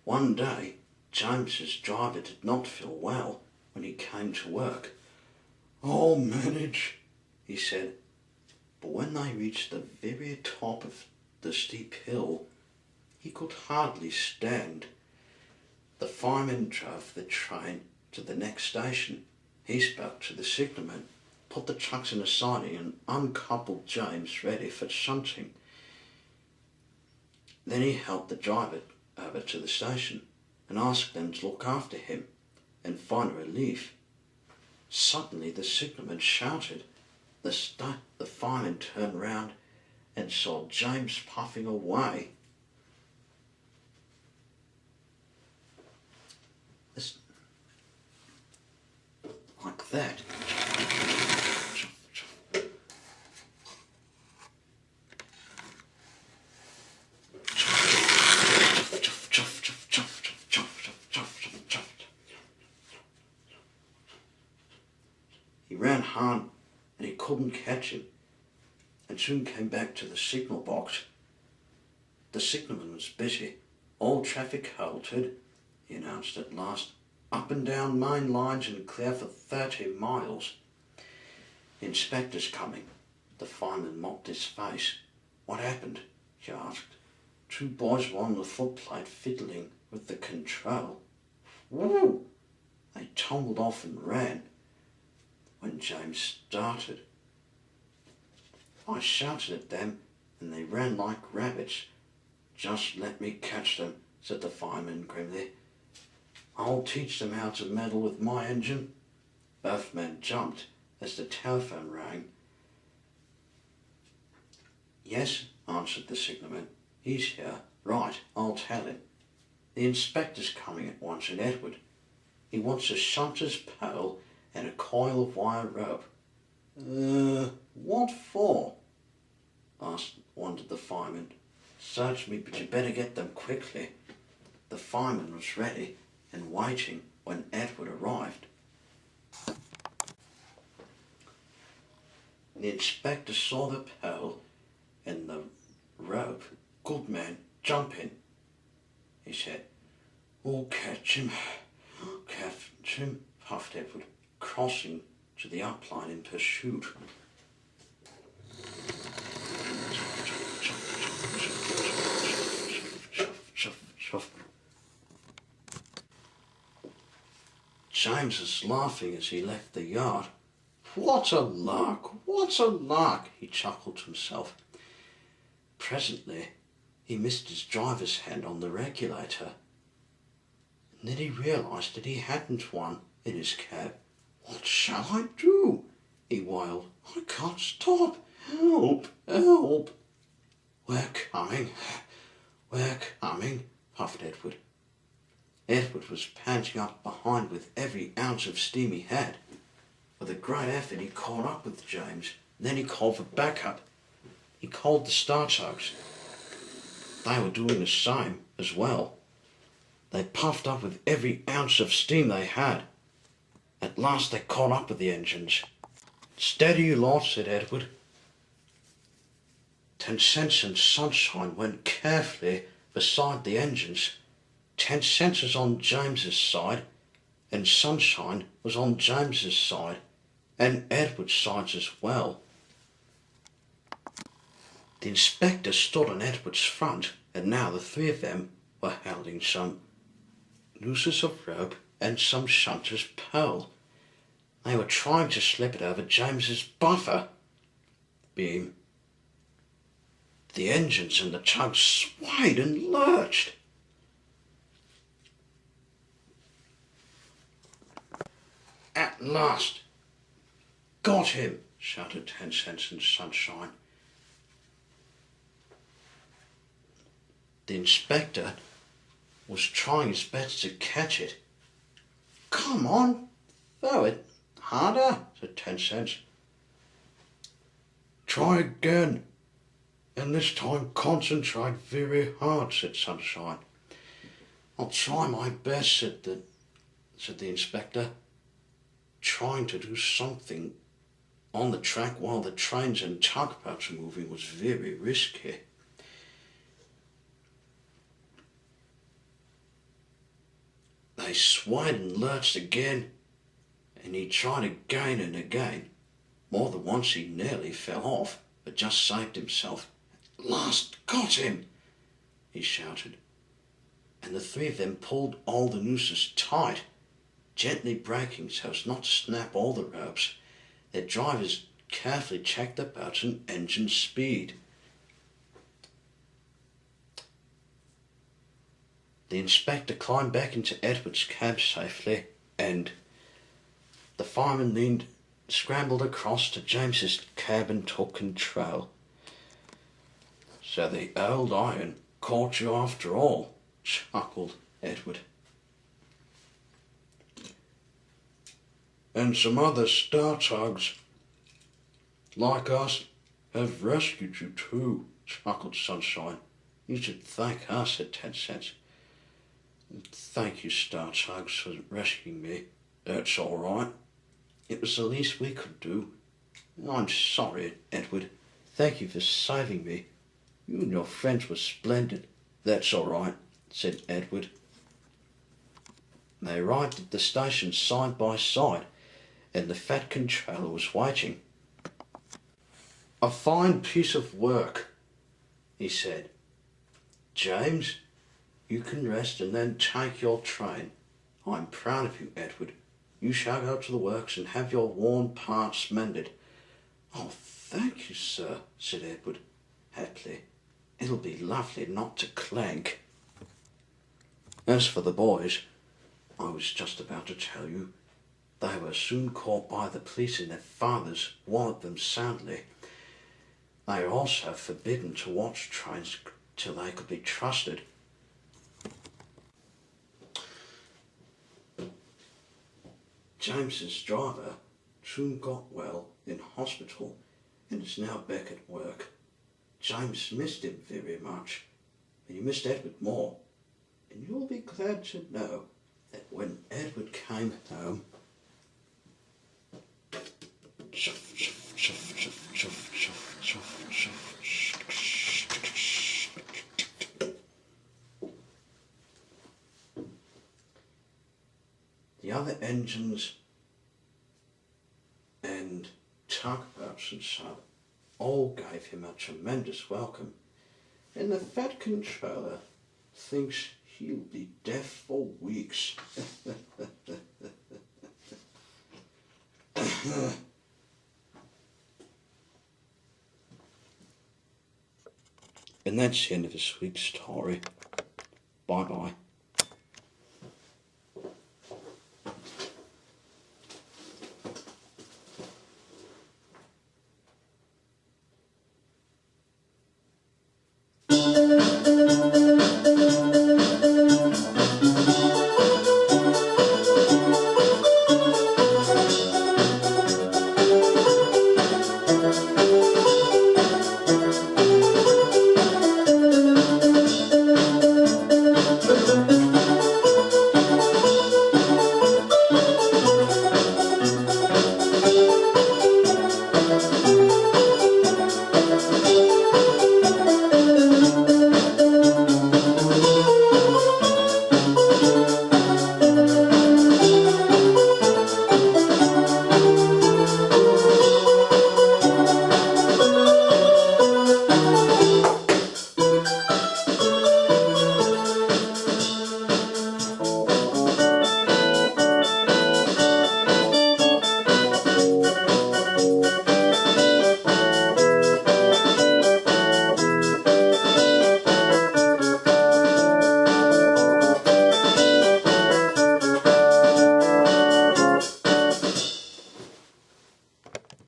One day, James's driver did not feel well when he came to work. "I'll manage," he said. But when they reached the very top of the steep hill, he could hardly stand. The fireman drove the train to the next station. He spoke to the signalman, put the trucks in a siding and uncoupled James ready for shunting. Then he helped the driver over to the station and asked them to look after him and find relief. Suddenly the signalman shouted. The fireman turned round and saw James puffing away. Like that. He ran hard and he couldn't catch him, and soon came back to the signal box. The signalman was busy. "All traffic halted," he announced at last. "Up and down main lines and clear for 30 miles. The inspector's coming." The fireman mopped his face. "What happened?" he asked. "Two boys were on the footplate fiddling with the control. Woo! They tumbled off and ran. When James started, I shouted at them and they ran like rabbits." "Just let me catch them," said the fireman grimly. "I'll teach them how to meddle with my engine." Both men jumped as the telephone rang. "Yes," answered the signalman. "He's here." "Right, I'll tell him. The inspector's coming at once, and Edward. He wants a shunter's pole and a coil of wire rope." What for?" wondered the fireman. "Search me, but you better get them quickly." The fireman was ready and waiting when Edward arrived. The inspector saw the pole and the rope. "Good man, jump in," he said. "We'll catch him." "Catch him," puffed Edward, crossing to the upline in pursuit. James was laughing as he left the yard. "What a lark! What a lark!" he chuckled to himself. Presently he missed his driver's hand on the regulator, and then he realised that he hadn't one in his cab. "What shall I do?" he wailed. "I can't stop. Help! Help!" We're coming, puffed Edward. Edward was panting up behind with every ounce of steam he had. With a great effort he caught up with James. Then he called for backup. He called the Startugs. They were doing the same as well. They puffed up with every ounce of steam they had. At last they caught up with the engines. "Steady, you lot," said Edward. 10 Cents and Sunshine went carefully beside the engines. 10 Cents was on James's side, and Sunshine was on James's side, and Edward's side as well. The inspector stood on Edward's front, and now the three of them were holding some nooses of rope and some shunter's pole. They were trying to slip it over James's buffer beam. The engines and the tug swayed and lurched. "At last! Got him!" shouted 10 Cents and Sunshine. The inspector was trying his best to catch it. "Come on, throw it harder," said 10 Cents. "Try again, and this time concentrate very hard," said Sunshine. "I'll try my best," said the inspector. Trying to do something on the track while the trains and tugboats were moving was very risky. They swayed and lurched again, and he tried again and again. More than once he nearly fell off, but just saved himself. "At last got him!" he shouted. And the three of them pulled all the nooses tight, gently braking so as not to snap all the ropes. Their drivers carefully checked the boat and engine speed. The inspector climbed back into Edward's cab safely, and the fireman scrambled across to James's cab and took control. "So the old iron caught you after all," chuckled Edward. "And some other star tugs like us have rescued you too," chuckled Sunshine. "You should thank us," said Ten Cents. "Thank you, Star Tugs, for rescuing me." "That's all right. It was the least we could do." "I'm sorry, Edward. Thank you for saving me. You and your friends were splendid." "That's all right," said Edward. They arrived at the station side by side, and the Fat Controller was waiting. "A fine piece of work," he said. "James, you can rest and then take your train. I'm proud of you, Edward. You shall go to the works and have your worn parts mended." "Oh, thank you, sir," said Edward happily. "It'll be lovely not to clank." As for the boys, I was just about to tell you, they were soon caught by the police and their fathers walloped them soundly. They were also forbidden to watch trains till they could be trusted. James's driver soon got well in hospital and is now back at work. James missed him very much, and he missed Edward more. And you'll be glad to know that when Edward came home, the other engines and tugboats and so all gave him a tremendous welcome, and the Fat Controller thinks he'll be deaf for weeks. And that's the end of this week's story. Bye bye.